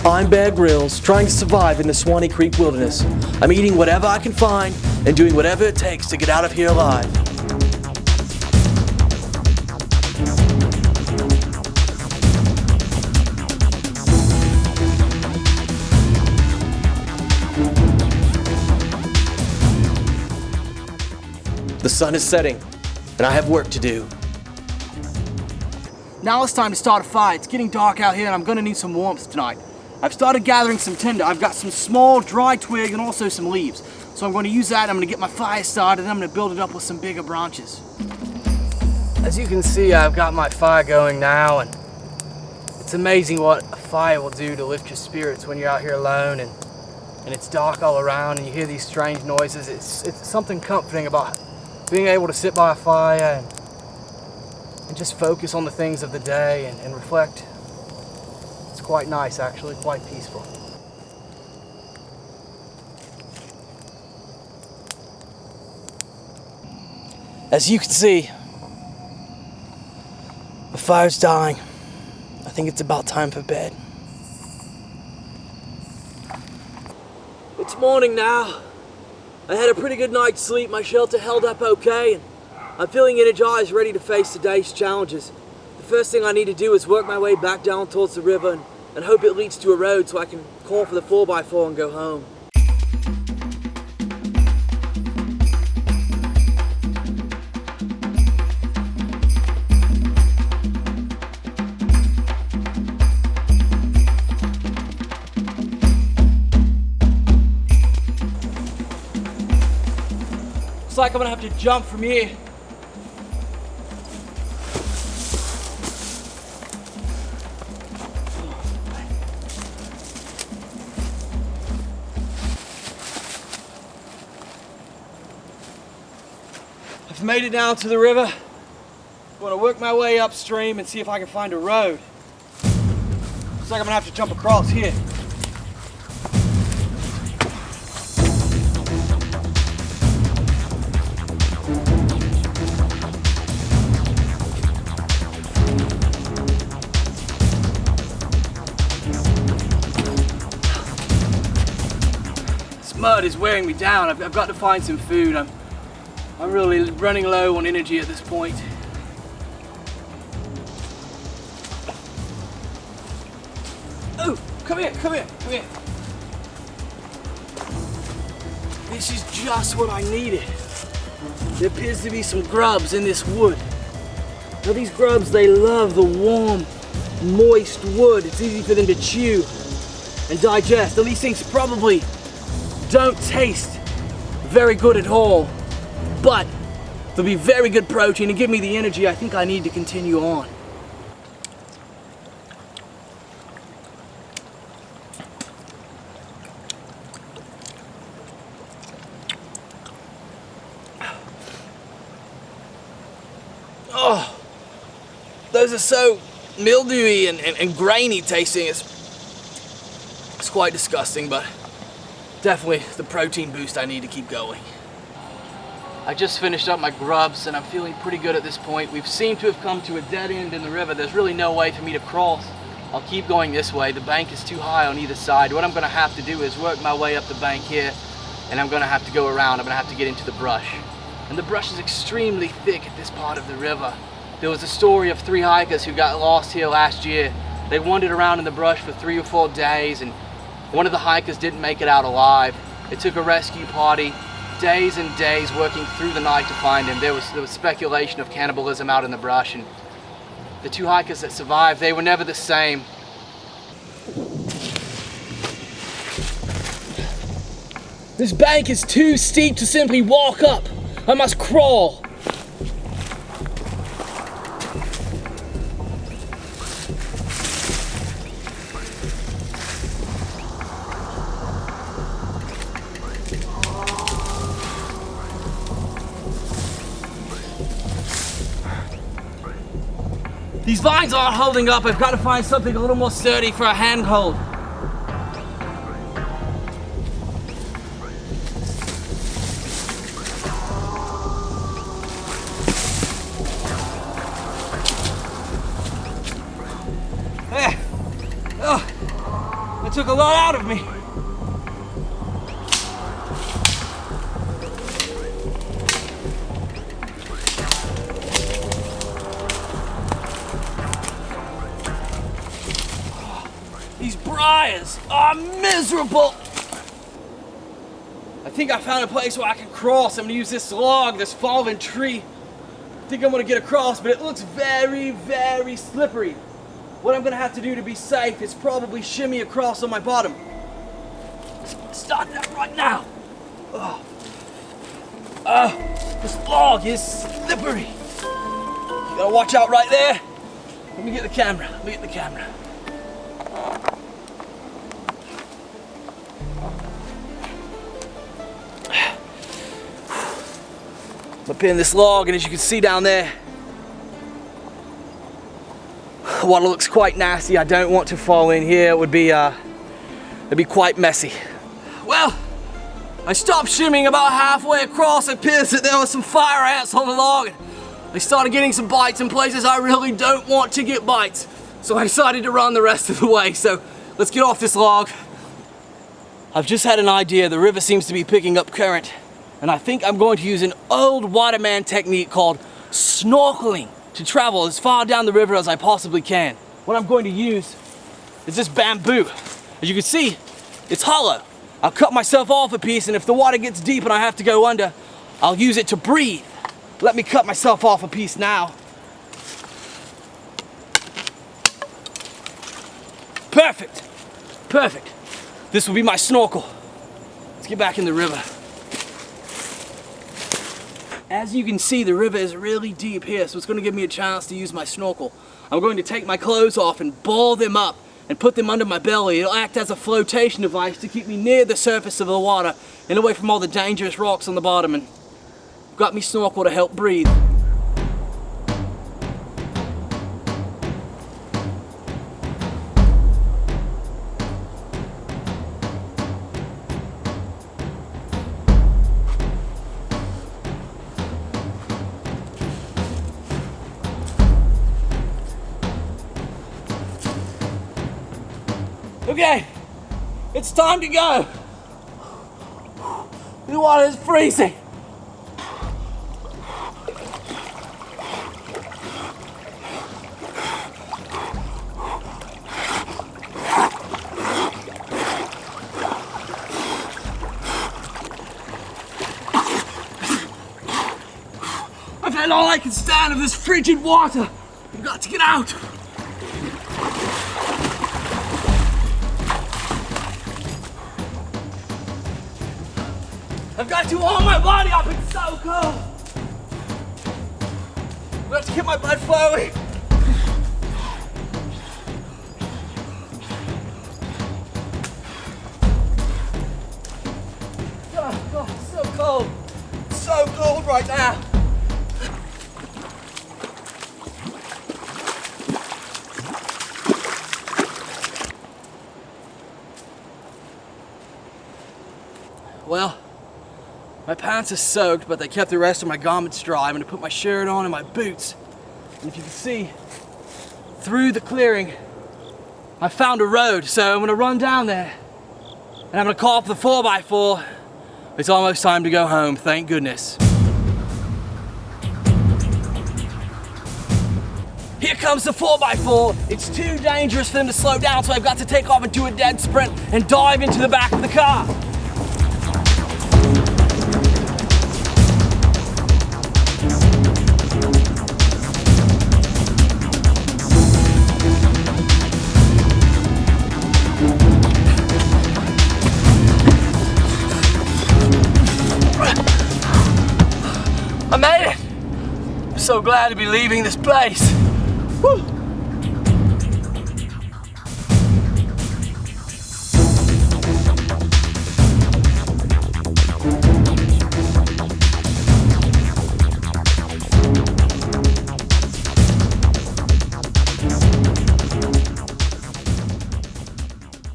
I'm Bear Grylls, trying to survive in the Swanee Creek wilderness. I'm eating whatever I can find and doing whatever it takes to get out of here alive. The sun is setting, and I have work to do. Now it's time to start a fire. It's getting dark out here and I'm gonna need some warmth tonight. I've started gathering some tinder. I've got some small dry twigs and also some leaves. So I'm going to use that, I'm going to get my fire started, and I'm going to build it up with some bigger branches. As you can see, I've got my fire going now, and it's amazing what a fire will do to lift your spirits when you're out here alone and it's dark all around and you hear these strange noises. It's something comforting about being able to sit by a fire and just focus on the things of the day and reflect. It's quite nice, actually, quite peaceful. As you can see, the fire's dying. I think it's about time for bed. It's morning now. I had a pretty good night's sleep. My shelter held up okay, and I'm feeling energized, ready to face today's challenges. The first thing I need to do is work my way back down towards the river and hope it leads to a road so I can call for the 4x4 and go home. Looks like I'm gonna have to jump from here. I've made it down to the river. I'm gonna work my way upstream and see if I can find a road. Looks like I'm gonna have to jump across here. This mud is wearing me down. I've got to find some food. I'm really running low on energy at this point. Oh, come here. This is just what I needed. There appears to be some grubs in this wood. Now these grubs, they love the warm, moist wood. It's easy for them to chew and digest. And these things probably don't taste very good at all. But there'll be very good protein and give me the energy I think I need to continue on. Oh, those are so mildewy and grainy tasting. It's quite disgusting, but definitely the protein boost I need to keep going. I just finished up my grubs and I'm feeling pretty good at this point. We've seemed to have come to a dead end in the river. There's really no way for me to cross. I'll keep going this way. The bank is too high on either side. What I'm gonna have to do is work my way up the bank here, and I'm gonna have to go around. I'm gonna have to get into the brush. And the brush is extremely thick at this part of the river. There was a story of 3 hikers who got lost here last year. They wandered around in the brush for 3 or 4 days, and one of the hikers didn't make it out alive. It took a rescue party days and days working through the night to find him. There was speculation of cannibalism out in the brush, and the 2 hikers that survived, they were never the same. This bank is too steep to simply walk up. I must crawl. These vines aren't holding up. I've got to find something a little more sturdy for a handhold. took a lot out of me. These briars are miserable. I think I found a place where I can cross. I'm gonna use this log, this fallen tree. I think I'm gonna get across, but it looks very, very slippery. What I'm gonna have to do to be safe is probably shimmy across on my bottom. Start that right now. This log is slippery. You gotta watch out right there. Let me get the camera. I'm up in this log, and as you can see down there, water looks quite nasty. I don't want to fall in here. It'd be quite messy. Well, I stopped shimmying about halfway across. It appears that there were some fire ants on the log. I started getting some bites in places I really don't want to get bites. So I decided to run the rest of the way. So let's get off this log. I've just had an idea. The river seems to be picking up current, and I think I'm going to use an old waterman technique called snorkeling to travel as far down the river as I possibly can. What I'm going to use is this bamboo. As you can see, it's hollow. I'll cut myself off a piece, and if the water gets deep and I have to go under, I'll use it to breathe. Let me cut myself off a piece now. Perfect. This will be my snorkel. Let's get back in the river. As you can see, the river is really deep here, so it's going to give me a chance to use my snorkel. I'm going to take my clothes off and ball them up and put them under my belly. It'll act as a flotation device to keep me near the surface of the water and away from all the dangerous rocks on the bottom. And got me snorkel to help breathe. Okay, it's time to go. The water is freezing. I've had all I can stand of this frigid water. I've got to get out. I've got to warm my body up, it's so cold. I've got to keep my blood flowing. Oh God, it's so cold. It's so cold right now. Well, my pants are soaked, but they kept the rest of my garments dry. I'm gonna put my shirt on and my boots. And if you can see, through the clearing, I found a road. So I'm gonna run down there, and I'm gonna call up the 4x4. It's almost time to go home, thank goodness. Here comes the 4x4. It's too dangerous for them to slow down, so I've got to take off and do a dead sprint and dive into the back of the car. I made it! I'm so glad to be leaving this place. Whew.